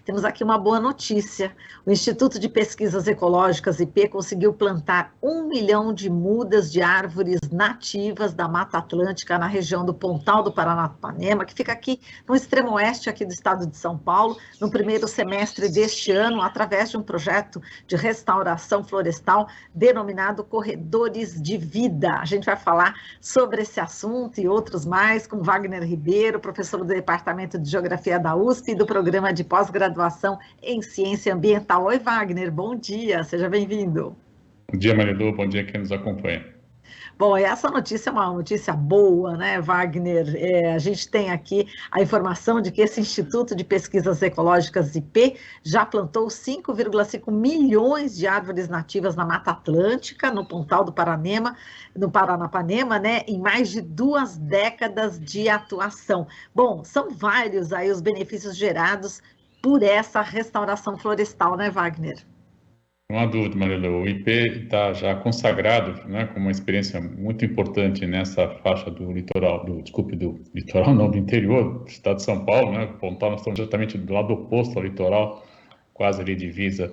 temos aqui uma boa notícia. O Instituto de Pesquisas Ecológicas, IP, conseguiu plantar 1 milhão de mudas de árvores nativas da Mata Atlântica na região do Pontal do Paranapanema, que fica aqui no extremo oeste aqui do estado de São Paulo, no primeiro semestre deste ano, através de um projeto de restauração florestal denominado Corredores de Vida. A gente vai falar sobre esse assunto e outros mais com Wagner Ribeiro, professor do Departamento de Geografia da USP e do Programa de Pós-Graduação em Ciência Ambiental. Oi, Wagner, bom dia, seja bem-vindo. Bom dia, Marilu, bom dia quem nos acompanha. Bom, essa notícia é uma notícia boa, né, Wagner? A gente tem aqui a informação de que esse Instituto de Pesquisas Ecológicas, IP, já plantou 5,5 milhões de árvores nativas na Mata Atlântica, no Pontal do Paranema, no Paranapanema, né, em mais de 2 décadas de atuação. Bom, são vários aí os benefícios gerados por essa restauração florestal, né, Wagner? Não há dúvida, Marilu, o IP está já consagrado, né, com uma experiência muito importante nessa faixa do litoral, do interior do estado de São Paulo, né, Pontal, nós estamos exatamente do lado oposto ao litoral, quase ali divisa,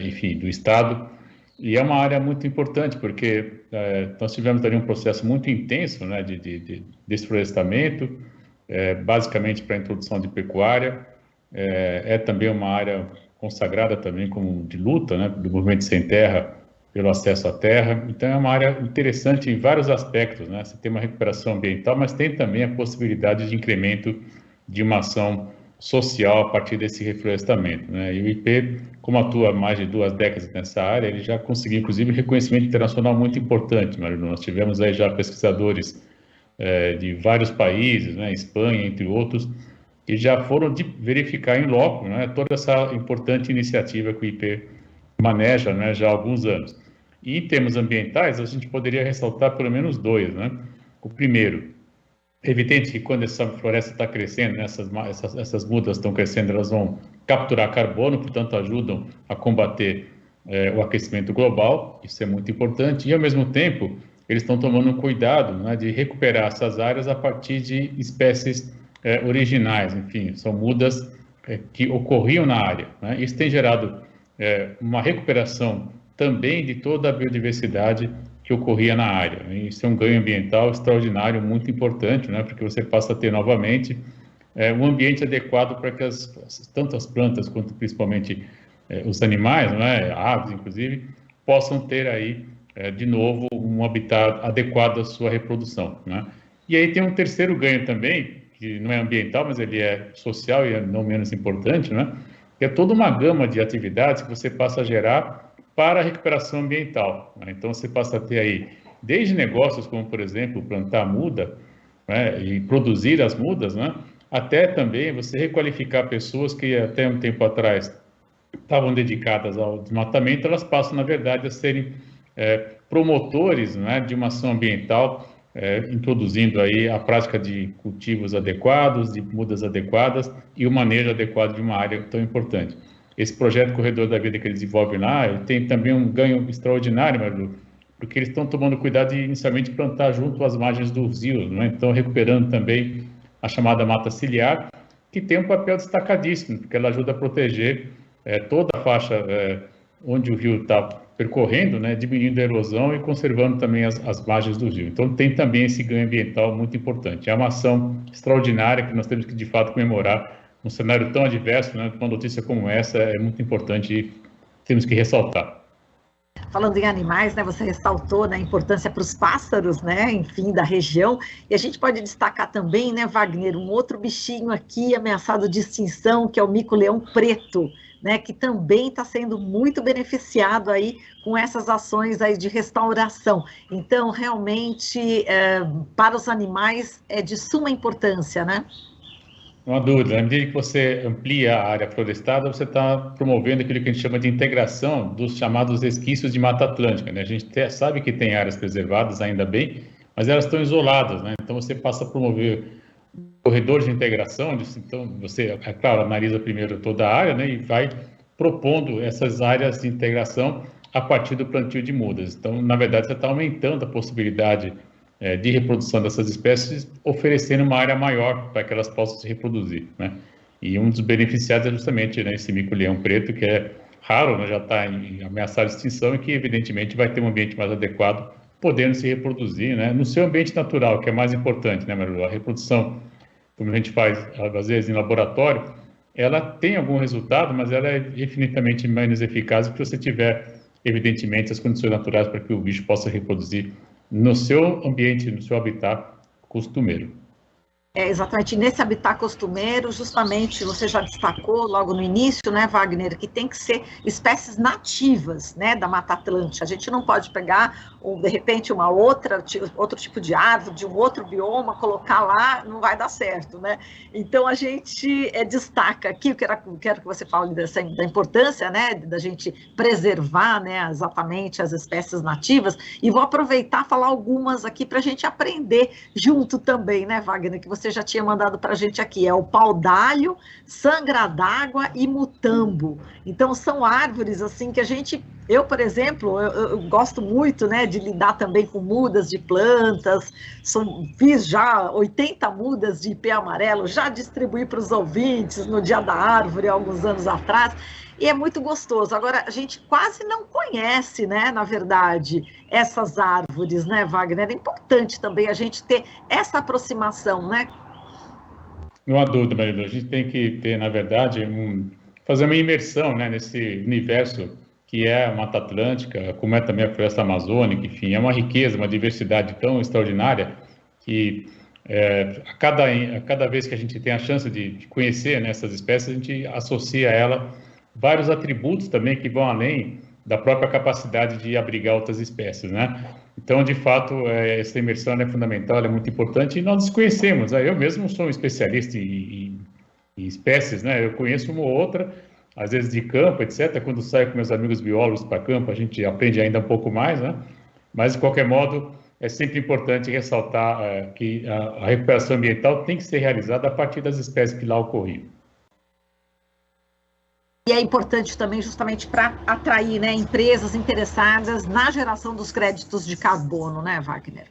enfim, do estado, e é uma área muito importante, porque nós tivemos ali um processo muito intenso, né, de desflorestamento, basicamente para a introdução de pecuária, é também uma área consagrada também como de luta, né, do movimento sem terra, pelo acesso à terra. Então é uma área interessante em vários aspectos, né? Você tem uma recuperação ambiental, mas tem também a possibilidade de incremento de uma ação social a partir desse reflorestamento, né? E o IP, como atua há mais de 2 décadas nessa área, ele já conseguiu, inclusive, reconhecimento internacional muito importante, Marilu. Nós tivemos aí já pesquisadores de vários países, né, Espanha, entre outros, e já foram verificar em loco, né, toda essa importante iniciativa que o IP maneja, né, já há alguns anos. E em termos ambientais, a gente poderia ressaltar pelo menos 2, né? O primeiro, é evidente que quando essa floresta está crescendo, né, essas mudas estão crescendo, elas vão capturar carbono, portanto ajudam a combater o aquecimento global, isso é muito importante, e ao mesmo tempo eles estão tomando cuidado, né, de recuperar essas áreas a partir de espécies originais, enfim, são mudas que ocorriam na área, né? Isso tem gerado uma recuperação também de toda a biodiversidade que ocorria na área. Isso é um ganho ambiental extraordinário, muito importante, né? Porque você passa a ter novamente um ambiente adequado para que tanto as plantas quanto principalmente os animais, né? Aves, inclusive, possam ter aí de novo um habitat adequado à sua reprodução, né? E aí tem um terceiro ganho também, que não é ambiental, mas ele é social e é não menos importante, né? Que é toda uma gama de atividades que você passa a gerar para a recuperação ambiental, né? Então, você passa a ter aí, desde negócios como, por exemplo, plantar muda, né, e produzir as mudas, né? Até também você requalificar pessoas que até um tempo atrás estavam dedicadas ao desmatamento, elas passam, na verdade, a serem promotores, né, de uma ação ambiental, introduzindo aí a prática de cultivos adequados, de mudas adequadas e o manejo adequado de uma área tão importante. Esse projeto Corredor da Vida que eles desenvolvem lá, ele tem também um ganho extraordinário, Marilu, porque eles estão tomando cuidado de inicialmente plantar junto às margens dos rios, né? Então recuperando também a chamada mata ciliar, que tem um papel destacadíssimo, porque ela ajuda a proteger toda a faixa onde o rio está percorrendo, né, diminuindo a erosão e conservando também as margens do rio. Então, tem também esse ganho ambiental muito importante. É uma ação extraordinária que nós temos que, de fato, comemorar. Num cenário tão adverso, né, uma notícia como essa é muito importante e temos que ressaltar. Falando em animais, né, você ressaltou, né, a importância para os pássaros, né, enfim, da região, e a gente pode destacar também, né, Wagner, um outro bichinho aqui ameaçado de extinção, que é o mico-leão preto, né, que também está sendo muito beneficiado aí com essas ações aí de restauração. Então, realmente, para os animais é de suma importância, né? Não há dúvida, à medida que você amplia a área florestada, você está promovendo aquilo que a gente chama de integração dos chamados resquícios de Mata Atlântica, né? A gente sabe que tem áreas preservadas, ainda bem, mas elas estão isoladas, né? Então você passa a promover corredores de integração, então você, é claro, analisa primeiro toda a área, né, e vai propondo essas áreas de integração a partir do plantio de mudas. Então, na verdade, você está aumentando a possibilidade de reprodução dessas espécies, oferecendo uma área maior para que elas possam se reproduzir, né? E um dos beneficiados é justamente, né, esse mico-leão preto, que é raro, né, já está ameaçado de extinção e que, evidentemente, vai ter um ambiente mais adequado, podendo se reproduzir, né, no seu ambiente natural, que é mais importante, né, Marilu? A reprodução, como a gente faz, às vezes, em laboratório, ela tem algum resultado, mas ela é infinitamente menos eficaz se você tiver, evidentemente, as condições naturais para que o bicho possa reproduzir no seu ambiente, no seu habitat costumeiro. Exatamente, nesse habitat costumeiro, justamente, você já destacou logo no início, né, Wagner, que tem que ser espécies nativas, né, da Mata Atlântica. A gente não pode pegar, de repente, outro tipo de árvore, de um outro bioma, colocar lá, não vai dar certo, né? Então, a gente destaca aqui, eu quero que você fale da importância, né, da gente preservar, né, exatamente as espécies nativas, e vou aproveitar e falar algumas aqui para a gente aprender junto também, né, Wagner, que você já tinha mandado para a gente aqui, é o pau-d'alho, sangra-d'água e mutambo. Então, são árvores, assim, que eu, por exemplo, eu gosto muito, né, de lidar também com mudas de plantas, fiz já 80 mudas de ipê amarelo, já distribuí para os ouvintes no Dia da Árvore, alguns anos atrás, e é muito gostoso. Agora, a gente quase não conhece, né, na verdade, essas árvores, né, Wagner? É importante também a gente ter essa aproximação, né? Não há dúvida, Marilu. A gente tem que ter, na verdade, fazer uma imersão, né, nesse universo que é a Mata Atlântica, como é também a Floresta Amazônica, enfim, é uma riqueza, uma diversidade tão extraordinária que a cada vez que a gente tem a chance de conhecer, né, essas espécies, a gente associa a ela vários atributos também que vão além da própria capacidade de abrigar outras espécies, né? Então, de fato, essa imersão é fundamental, é muito importante e nós desconhecemos, né? Eu mesmo sou um especialista em espécies, né? Eu conheço uma ou outra, às vezes de campo, etc. Quando saio com meus amigos biólogos para campo, a gente aprende ainda um pouco mais, né? Mas, de qualquer modo, é sempre importante ressaltar que a recuperação ambiental tem que ser realizada a partir das espécies que lá ocorriam. E é importante também justamente para atrair, né, empresas interessadas na geração dos créditos de carbono, né, Wagner?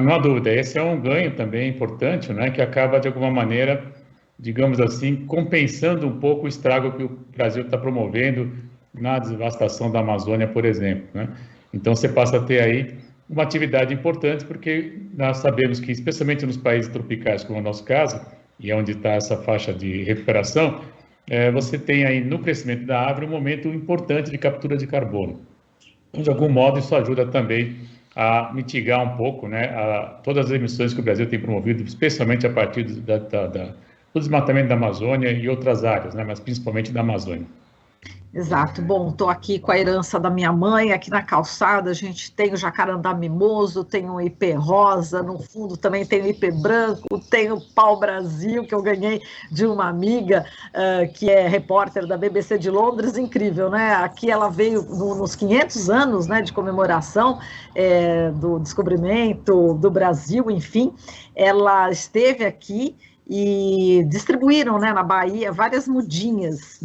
Não há dúvida, esse é um ganho também importante, né, que acaba, de alguma maneira, digamos assim, compensando um pouco o estrago que o Brasil está promovendo na devastação da Amazônia, por exemplo, né? Então, você passa a ter aí uma atividade importante, porque nós sabemos que, especialmente nos países tropicais, como é o nosso caso, e é onde está essa faixa de recuperação, você tem aí no crescimento da árvore um momento importante de captura de carbono. Então, de algum modo, isso ajuda também a mitigar um pouco, né, todas as emissões que o Brasil tem promovido, especialmente a partir do desmatamento da Amazônia e outras áreas, né, mas principalmente da Amazônia. Exato. Bom, estou aqui com a herança da minha mãe, aqui na calçada a gente tem o jacarandá mimoso, tem o ipê rosa, no fundo também tem o ipê branco, tem o pau-brasil, que eu ganhei de uma amiga que é repórter da BBC de Londres, incrível, né? Aqui ela veio nos 500 anos, né, de comemoração do descobrimento do Brasil, enfim, ela esteve aqui e distribuíram, né, na Bahia várias mudinhas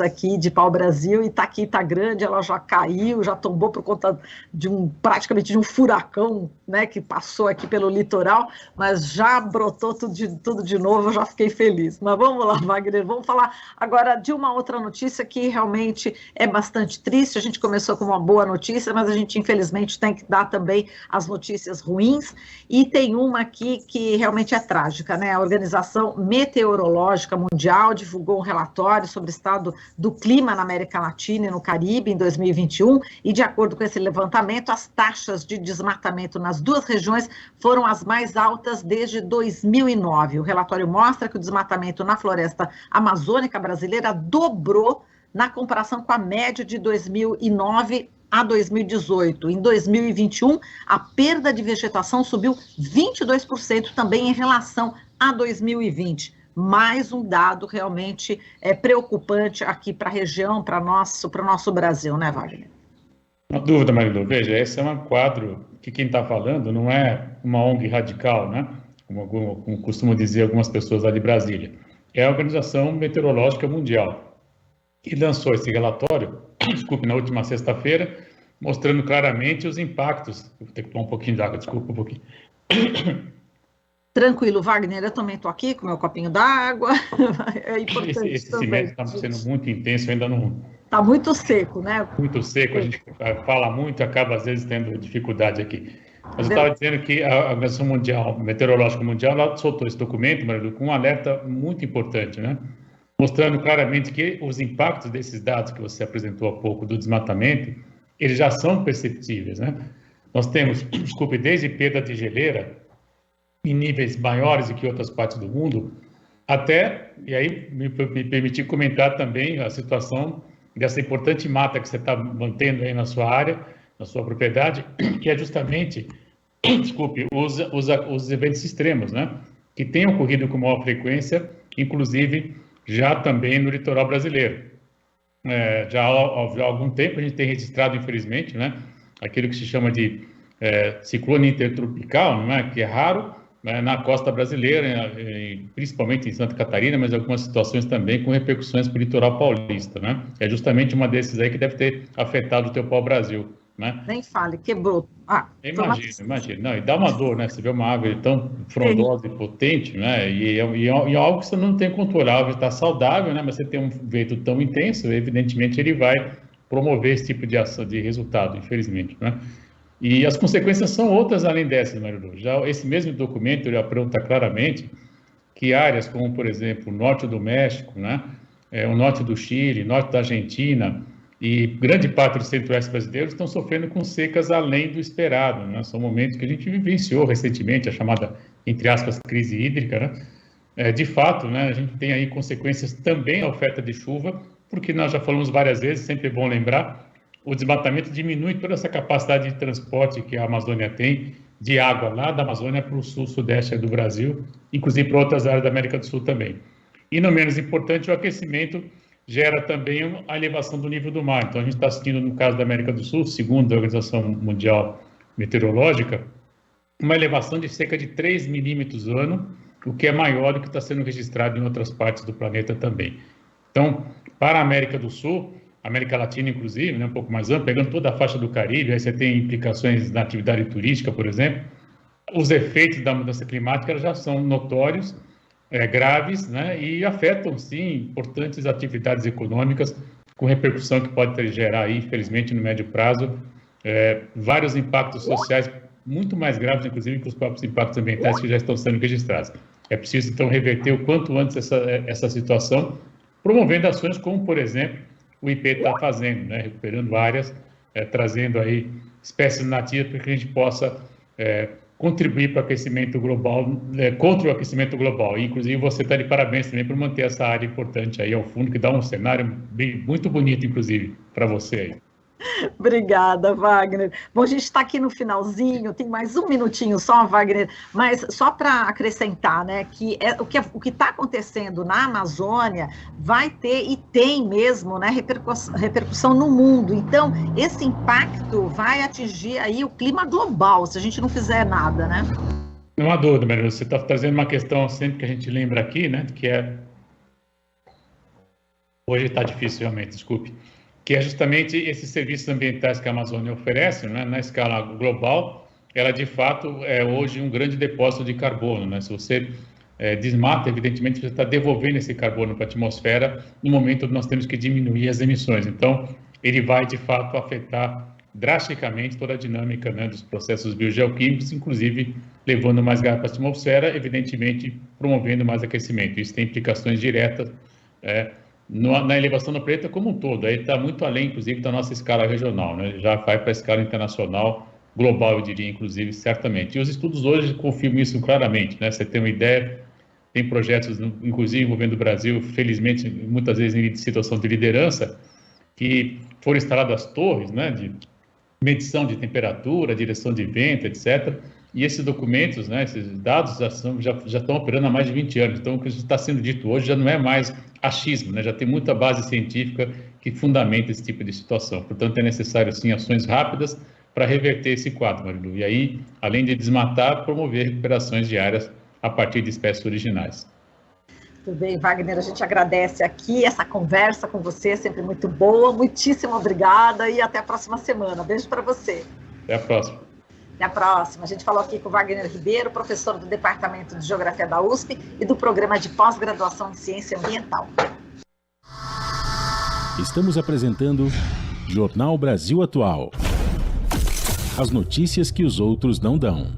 aqui de pau-brasil, e está aqui, está grande, ela já caiu, já tombou por conta de praticamente de um furacão, né, que passou aqui pelo litoral, mas já brotou tudo de novo, eu já fiquei feliz. Mas vamos lá, Wagner, vamos falar agora de uma outra notícia que realmente é bastante triste. A gente começou com uma boa notícia, mas a gente infelizmente tem que dar também as notícias ruins, e tem uma aqui que realmente é trágica, né? A Organização Meteorológica Mundial divulgou um relatório sobre o estado do clima na América Latina e no Caribe em 2021, e de acordo com esse levantamento, as taxas de desmatamento nas duas regiões foram as mais altas desde 2009. O relatório mostra que o desmatamento na floresta amazônica brasileira dobrou na comparação com a média de 2009 a 2018. Em 2021, a perda de vegetação subiu 22% também em relação a 2020. Mais um dado realmente preocupante aqui para a região, para o nosso Brasil, né, Wagner? Não há dúvida, Marilu. Veja, esse é um quadro que quem está falando não é uma ONG radical, né? Como costumam dizer algumas pessoas lá de Brasília. É a Organização Meteorológica Mundial, que lançou esse relatório, desculpe, na última sexta-feira, mostrando claramente os impactos. Vou ter que tomar um pouquinho de água, desculpa um pouquinho. Tranquilo, Wagner, eu também estou aqui com meu copinho d'água, é importante Esse também. semestre está sendo muito intenso, ainda não Está muito seco, né? muito seco, a gente fala muito, acaba às vezes tendo dificuldade aqui. É Mas eu estava dizendo que a Organização Mundial, Meteorológica Mundial, ela soltou esse documento, Marilu, com um alerta muito importante, né? Mostrando claramente que os impactos desses dados que você apresentou há pouco do desmatamento, eles já são perceptíveis, né? Nós temos, desculpe, desde perda de geleira em níveis maiores do que outras partes do mundo, até, e aí me permitir comentar também a situação dessa importante mata que você está mantendo aí na sua área, na sua propriedade, que é justamente, desculpe, os eventos extremos, né? Que têm ocorrido com maior frequência, inclusive já também no litoral brasileiro. Já há algum tempo a gente tem registrado, infelizmente, né? Aquilo que se chama de ciclone intertropical, não é? Que é raro, né, na costa brasileira, principalmente em Santa Catarina, mas em algumas situações também com repercussões para o litoral paulista, né? É justamente uma desses aí que deve ter afetado o teu pau-brasil, né? Nem fale, quebrou. Imagina. Não, e dá uma dor, né? Você vê uma árvore tão frondosa e potente, né? E é algo que você não tem controle. A árvore está saudável, né? Mas você tem um vento tão intenso, evidentemente ele vai promover esse tipo de ação, de resultado, infelizmente, né? E as consequências são outras além dessas, Marilu. Já esse mesmo documento ele aponta claramente que áreas como, por exemplo, o norte do México, né, o norte do Chile, norte da Argentina e grande parte do centro-oeste brasileiro estão sofrendo com secas além do esperado, né? São momentos que a gente vivenciou recentemente, a chamada, entre aspas, crise hídrica, né? De fato, né, a gente tem aí consequências também da oferta de chuva, porque nós já falamos várias vezes, sempre é bom lembrar, o desmatamento diminui toda essa capacidade de transporte que a Amazônia tem, de água lá da Amazônia para o sul, sudeste do Brasil, inclusive para outras áreas da América do Sul também. E não menos importante, o aquecimento gera também a elevação do nível do mar. Então, a gente está assistindo, no caso da América do Sul, segundo a Organização Mundial Meteorológica, uma elevação de cerca de 3 milímetros ano, o que é maior do que está sendo registrado em outras partes do planeta também. Então, para a América do Sul, América Latina, inclusive, né, um pouco mais amplo, pegando toda a faixa do Caribe, aí você tem implicações na atividade turística, por exemplo, os efeitos da mudança climática já são notórios, graves, né, e afetam, sim, importantes atividades econômicas, com repercussão que pode gerar, aí, infelizmente, no médio prazo, vários impactos sociais muito mais graves, inclusive, que os próprios impactos ambientais que já estão sendo registrados. É preciso, então, reverter o quanto antes essa situação, promovendo ações como, por exemplo, o IP está fazendo, né, recuperando áreas, trazendo aí espécies nativas para que a gente possa contribuir para o aquecimento global, contra o aquecimento global. E, inclusive, você está de parabéns também por manter essa área importante aí ao fundo, que dá um cenário muito bonito, inclusive, para você aí. Obrigada, Wagner. Bom, a gente está aqui no finalzinho, tem mais um minutinho só, Wagner, mas só para acrescentar, né, que o que está acontecendo na Amazônia vai ter e tem mesmo, né, repercussão no mundo. Então, esse impacto vai atingir aí o clima global, se a gente não fizer nada, né? Não há dúvida, Maria, você está trazendo uma questão sempre que a gente lembra aqui, né, que hoje está difícil realmente, desculpe, que é justamente esses serviços ambientais que a Amazônia oferece, né, na escala global, ela de fato é hoje um grande depósito de carbono, né? Se você desmata, evidentemente você está devolvendo esse carbono para a atmosfera no momento que nós temos que diminuir as emissões. Então, ele vai de fato afetar drasticamente toda a dinâmica, né, dos processos biogeoquímicos, inclusive levando mais gás para a atmosfera, evidentemente promovendo mais aquecimento. Isso tem implicações diretas na elevação do planeta como um todo. Aí está muito além, inclusive, da nossa escala regional, né? Já vai para a escala internacional, global, eu diria, inclusive, certamente. E os estudos hoje confirmam isso claramente, né? Você tem uma ideia, tem projetos, inclusive, envolvendo o Brasil, felizmente, muitas vezes em situação de liderança, que foram instaladas torres, né, de medição de temperatura, direção de vento, etc., e esses documentos, né, esses dados já estão operando há mais de 20 anos. Então, o que está sendo dito hoje já não é mais achismo, né? Já tem muita base científica que fundamenta esse tipo de situação. Portanto, é necessário, sim, ações rápidas para reverter esse quadro, Marilu. E aí, além de desmatar, promover recuperações diárias a partir de espécies originais. Tudo bem, Wagner, a gente agradece aqui essa conversa com você, sempre muito boa. Muitíssimo obrigada e até a próxima semana. Beijo para você. Até a próxima. Até a próxima. A gente falou aqui com o Wagner Ribeiro, professor do Departamento de Geografia da USP e do Programa de Pós-Graduação em Ciência Ambiental. Estamos apresentando Jornal Brasil Atual. As notícias que os outros não dão.